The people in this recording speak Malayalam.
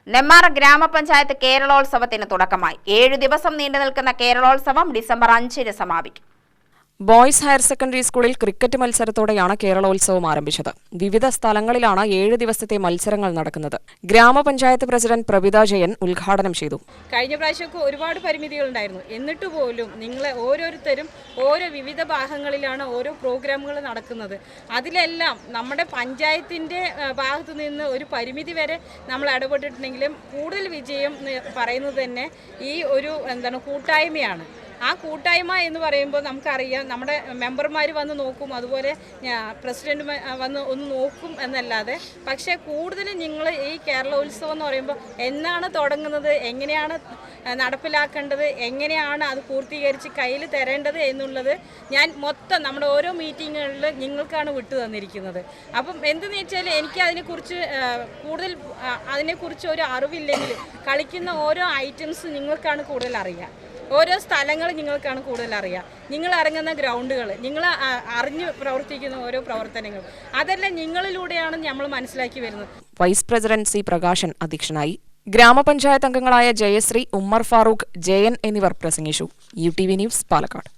നെന്മാറ ഗ്രാമപഞ്ചായത്ത് കേരളോത്സവത്തിന് തുടക്കമായി. 7 ദിവസം നീണ്ടുനിൽക്കുന്ന കേരളോത്സവം ഡിസംബർ 5-ന് സമാപിക്കും. ബോയ്സ് ഹയർ സെക്കൻഡറി സ്കൂളിൽ ക്രിക്കറ്റ് മത്സരത്തോടെയാണ് കേരളോത്സവം ആരംഭിച്ചത്. വിവിധ സ്ഥലങ്ങളിലാണ് 7 ദിവസത്തെ മത്സരങ്ങൾ നടക്കുന്നത്. ഗ്രാമപഞ്ചായത്ത് പ്രസിഡന്റ് പ്രവിത ജയൻ ഉദ്ഘാടനം ചെയ്തു. കഴിഞ്ഞ പ്രാവശ്യമൊക്കെ ഒരുപാട് പരിമിതികളുണ്ടായിരുന്നു. എന്നിട്ട് പോലും നിങ്ങളെ ഓരോരുത്തരും ഓരോ വിവിധ ഭാഗങ്ങളിലാണ് ഓരോ പ്രോഗ്രാമുകൾ നടക്കുന്നത്. അതിലെല്ലാം നമ്മുടെ പഞ്ചായത്തിൻ്റെ ഭാഗത്തു നിന്ന് ഒരു പരിമിതി വരെ നമ്മൾ ഇടപെട്ടിട്ടുണ്ടെങ്കിലും കൂടുതൽ വിജയം പറയുന്നത് തന്നെ ഈ ഒരു കൂട്ടായ്മയാണ്. ആ കൂട്ടായ്മ എന്ന് പറയുമ്പോൾ നമുക്കറിയാം, നമ്മുടെ മെമ്പർമാർ വന്ന് നോക്കും, അതുപോലെ പ്രസിഡന്റ് വന്ന് ഒന്ന് നോക്കും എന്നല്ലാതെ, പക്ഷേ കൂടുതലും നിങ്ങൾ ഈ കേരളോത്സവം എന്ന് പറയുമ്പോൾ എന്നാണ് തുടങ്ങുന്നത്, എങ്ങനെയാണ് നടപ്പിലാക്കേണ്ടത്, എങ്ങനെയാണ് അത് പൂർത്തീകരിച്ച് കയ്യിൽ തരേണ്ടത് എന്നുള്ളത് ഞാൻ മൊത്തം നമ്മുടെ ഓരോ മീറ്റിങ്ങുകളിൽ നിങ്ങൾക്കാണ് വിട്ടു തന്നിരിക്കുന്നത്. അപ്പം എന്തെന്ന് വെച്ചാൽ എനിക്ക് അതിനെക്കുറിച്ച് ഒരു അറിവില്ലെങ്കിൽ കളിക്കുന്ന ഓരോ ഐറ്റംസ് നിങ്ങൾക്കാണ് കൂടുതൽ അറിയുക. ഓരോ സ്ഥലങ്ങൾ നിങ്ങൾക്കാണ് കൂടുതൽ അറിയാം. നിങ്ങൾ ഇറങ്ങുന്ന ഗ്രൗണ്ടുകൾ, നിങ്ങൾ അറിഞ്ഞു പ്രവർത്തിക്കുന്ന ഓരോ പ്രവർത്തനങ്ങൾ, അതെല്ലാം നിങ്ങളിലൂടെയാണ് നമ്മൾ മനസ്സിലാക്കി വരുന്നത്. വൈസ് പ്രസിഡന്റ് സി പ്രകാശൻ അധ്യക്ഷനായി. ഗ്രാമപഞ്ചായത്ത് അംഗങ്ങളായ ജയശ്രീ, ഉമ്മർ ഫാറൂഖ്, ജയൻ എന്നിവർ പ്രസംഗിച്ചു. UTV news, Palakkad.